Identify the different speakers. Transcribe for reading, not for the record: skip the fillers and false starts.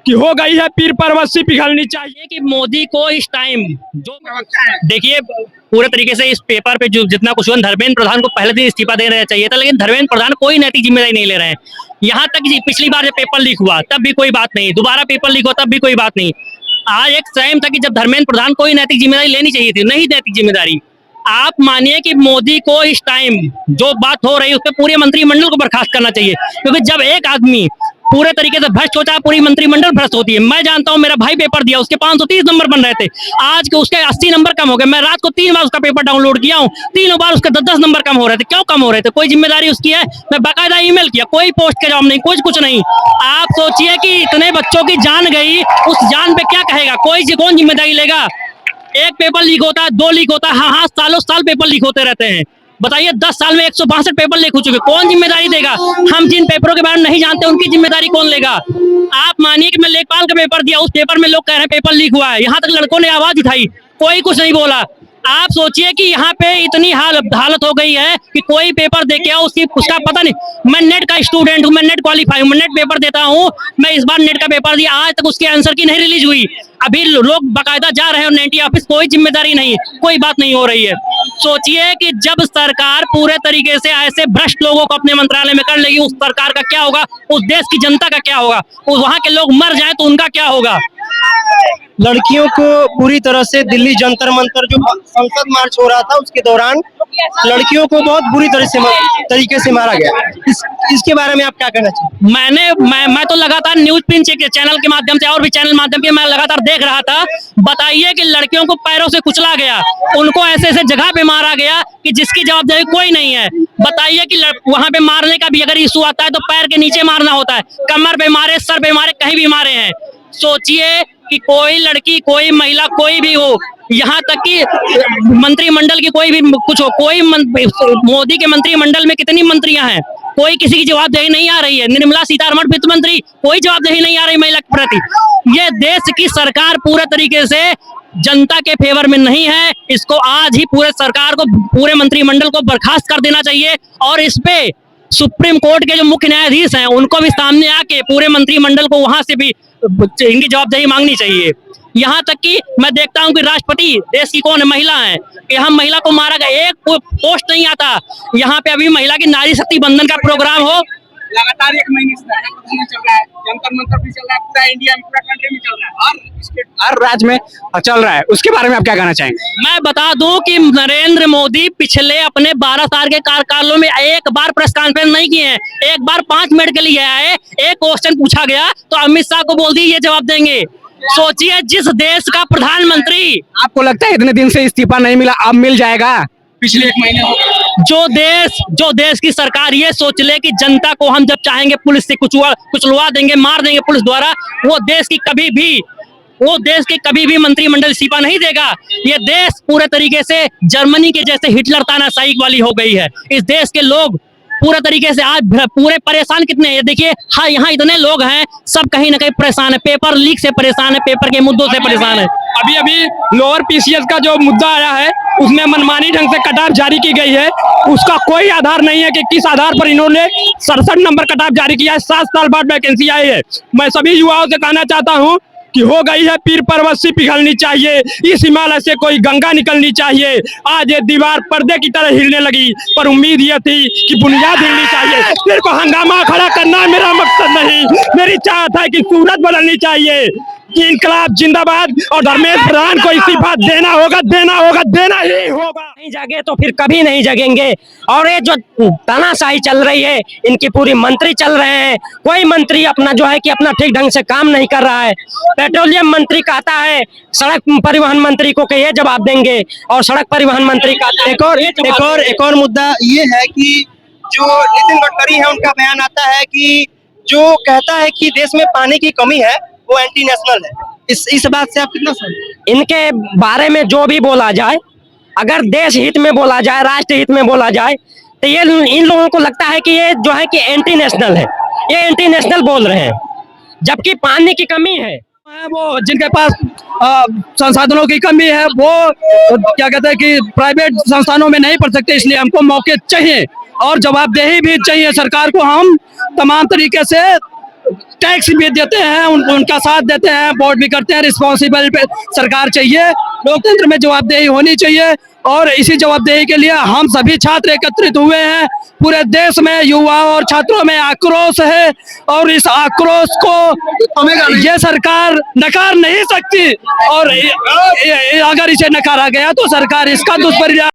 Speaker 1: कि हो गई है पीर परवस्सी पिघलनी चाहिए।
Speaker 2: कि मोदी को इस टाइम जो देखिए पूरे तरीके से इस पेपर पे जो जितना कुछ हुआ, धर्मेंद्र प्रधान को पहले दिन इस्तीफा देना चाहिए था, लेकिन धर्मेंद्र प्रधान कोई नैतिक जिम्मेदारी नहीं ले रहे हैं। यहाँ तक कि पिछली बार जब पेपर लीक हुआ तब भी कोई बात नहीं, दोबारा पेपर लीक हुआ तब भी कोई बात नहीं। आज एक टाइम था कि जब धर्मेंद्र प्रधान कोई नैतिक जिम्मेदारी लेनी चाहिए थी, नहीं नैतिक जिम्मेदारी। आप मानिए कि मोदी को इस टाइम जो बात हो रही है उस पर पूरे मंत्रिमंडल को बर्खास्त करना चाहिए, क्योंकि जब एक आदमी पूरे तरीके से भ्रष्ट होता है पूरी मंत्रिमंडल भ्रष्ट होती है। मैं जानता हूं, मेरा भाई पेपर दिया, उसके 530 नंबर बन रहे थे, आज के उसके 80 नंबर कम हो गए। मैं रात को 3 बार उसका पेपर डाउनलोड किया हूं, तीनों बार उसके 10-10 नंबर कम हो रहे थे। क्यों कम हो रहे थे? कोई जिम्मेदारी उसकी है? मैं बाकायदा ईमेल किया, कोई पोस्ट का जवाब नहीं, कुछ नहीं। आप सोचिए कि इतने बच्चों की जान गई, उस जान पे क्या कहेगा कोई? कौन जिम्मेदारी लेगा? एक पेपर लीक होता है, 2 लीक होता है, हाँ सालों साल पेपर लीक होते रहते हैं। बताइए 10 साल में 162 पेपर लीक हो चुके, कौन जिम्मेदारी देगा? हम जिन पेपरों के बारे में नहीं जानते उनकी जिम्मेदारी कौन लेगा? आप मानिए कि मैं लेखपाल का पेपर दिया, उस पेपर में लोग कह रहे हैं पेपर लीक हुआ है, यहाँ तक लड़कों ने आवाज उठाई, कोई कुछ नहीं बोला। आप सोचिए कि यहाँ पे इतनी हालत हो गई है कि कोई पेपर दे के उसका पता नहीं। मैं नेट का स्टूडेंट हूँ, मैं नेट क्वालिफाई हूँ, मैं नेट पेपर देता हूँ। मैं इस बार नेट का पेपर दिया, आज तक उसके आंसर की नहीं रिलीज हुई। अभी लोग बाकायदा जा रहे हैं नेटी ऑफिस, कोई जिम्मेदारी नहीं, कोई बात नहीं हो रही है। सोचिए कि जब सरकार पूरे तरीके से ऐसे भ्रष्ट लोगों को अपने मंत्रालय में कर लेगी, उस सरकार का क्या होगा? उस देश की जनता का क्या होगा? वहां के लोग मर जाएं तो उनका क्या होगा?
Speaker 3: लड़कियों को पूरी तरह से दिल्ली जंतर मंतर जो संसद मार्च हो रहा था उसके दौरान लड़कियों को बहुत बुरी तरीके से मारा गया। इसके बारे में आप क्या कहना चाहिए?
Speaker 2: मैं तो लगातार न्यूज प्रिंट चैनल के माध्यम से और भी चैनल माध्यम के मैं लगातार देख रहा था। बताइए कि लड़कियों को पैरों से कुचला गया, उनको ऐसे ऐसे जगह पे मारा गया कि जिसकी जवाबदेही कोई नहीं है। बताइए कि वहां पे मारने का भी अगर इशू आता है तो पैर के नीचे मारना होता है, कमर पे मारे, सर पे मारे, कहीं भी मारे हैं। सोचिए कि कोई लड़की, कोई महिला, कोई भी हो, यहाँ तक कि मंत्रिमंडल की कोई भी कुछ हो, मोदी के मंत्रिमंडल में कितनी मंत्रियां हैं, कोई किसी की जवाबदेही नहीं आ रही है। निर्मला सीतारमण वित्त मंत्री, कोई जवाबदेही नहीं आ रही महिला के प्रति। ये देश की सरकार पूरे तरीके से जनता के फेवर में नहीं है। इसको आज ही पूरे सरकार को, पूरे मंत्रिमंडल को बर्खास्त कर देना चाहिए और इस पे सुप्रीम कोर्ट के जो मुख्य न्यायाधीश हैं उनको भी सामने आके पूरे मंत्रिमंडल को वहां से भी इनकी जवाबदेही मांगनी चाहिए। यहाँ तक कि मैं देखता हूँ कि राष्ट्रपति देश की कौन है? महिला है। यहाँ महिला को मारा गया, एक पोस्ट नहीं आता। यहाँ पे अभी महिला की नारी शक्ति बंधन का प्रोग्राम हो,
Speaker 1: लगातार 1 महीने से चल रहा है, जंतर मंतर भी चल रहा है, पूरा इंडिया में, पूरा कंट्री में चल रहा है और इसके हर राज्य में चल रहा है। उसके बारे में आप क्या कहना चाहेंगे?
Speaker 2: मैं बता दूं कि नरेंद्र मोदी पिछले अपने 12 साल के कार्यकालों में एक बार प्रेस कॉन्फ्रेंस नहीं किए हैं। एक बार 5 मिनट के लिए आए, एक क्वेश्चन पूछा गया तो अमित शाह को बोल दी ये जवाब देंगे। सोचिए जिस देश का प्रधानमंत्री,
Speaker 1: आपको लगता है इतने दिन से इस्तीफा नहीं मिला, अब मिल जाएगा? पिछले 1 महीने
Speaker 2: जो देश की सरकार ये सोच ले कि जनता को हम जब चाहेंगे पुलिस से कुचलवा देंगे, मार देंगे पुलिस द्वारा, वो देश की कभी भी मंत्रिमंडल इस्तीफा नहीं देगा। ये देश पूरे तरीके से जर्मनी के जैसे हिटलर तानाशाही वाली हो गई है। इस देश के लोग पूरे तरीके से आज पूरे परेशान कितने हैं देखिए। हाँ, यहाँ इतने लोग हैं, सब कहीं ना कहीं परेशान है, पेपर लीक से परेशान है, पेपर के मुद्दों से परेशान है।
Speaker 1: अभी लोअर पीसीएस का जो मुद्दा आया है उसमें मनमानी ढंग से कटाव जारी की गई है, उसका कोई आधार नहीं है कि किस आधार पर इन्होंने 67 नंबर कटाव जारी किया है। 7 साल बाद वैकेंसी आई है। मैं सभी युवाओं से कहना चाहता हूँ कि हो गई है पीर परवस्सी पिघलनी चाहिए, इस हिमालय से कोई गंगा निकलनी चाहिए। आज ये दीवार पर्दे की तरह हिलने लगी, पर उम्मीद ये थी कि बुनियाद हिलनी चाहिए। सिर्फ हंगामा खड़ा करना मेरा मकसद नहीं, मेरी चाहत है कि सूरत बदलनी चाहिए, कि इनकलाब जिंदाबाद और धर्मेंद्र प्रधान को इस्तीफा देना होगा, देना ही होगा।
Speaker 3: नहीं जागे तो फिर कभी नहीं जगेंगे। और ये जो तानाशाही चल रही है, इनकी पूरी मंत्री चल रहे हैं, कोई मंत्री अपना जो है कि अपना ठीक ढंग से काम नहीं कर रहा है। पेट्रोलियम मंत्री कहता है सड़क परिवहन मंत्री को कि ये जवाब देंगे, और सड़क परिवहन मंत्री का एक और मुद्दा ये है कि जो नितिन गडकरी है उनका बयान आता है कि जो कहता है कि देश में पानी की कमी है वो एंटी नेशनल है। इस बात से आप कितना सहमत? इनके बारे में जो भी बोला जाए, अगर देश हित में बोला जाए, राष्ट्र हित में बोला जाए, तो ये इन लोगों को लगता है कि ये जो है कि एंटी नेशनल है, ये एंटी नेशनल बोल रहे हैं, जबकि पानी की कमी है।
Speaker 1: वो जिनके पास संसाधनों की कमी है वो क्या कहते हैं कि प्राइवेट संस्थानों में नहीं पढ़ सकते, इसलिए हमको मौके चाहिए और जवाबदेही भी चाहिए सरकार को। हम तमाम तरीके से टैक्स भी देते हैं, उनका साथ देते हैं, वोट भी करते हैं। रिस्पॉन्सिबल सरकार चाहिए, लोकतंत्र में जवाबदेही होनी चाहिए और इसी जवाबदेही के लिए हम सभी छात्र एकत्रित हुए हैं। पूरे देश में युवाओं और छात्रों में आक्रोश है और इस आक्रोश को ये सरकार नकार नहीं सकती और अगर इसे नकारा गया तो सरकार इसका दुष्परिणाम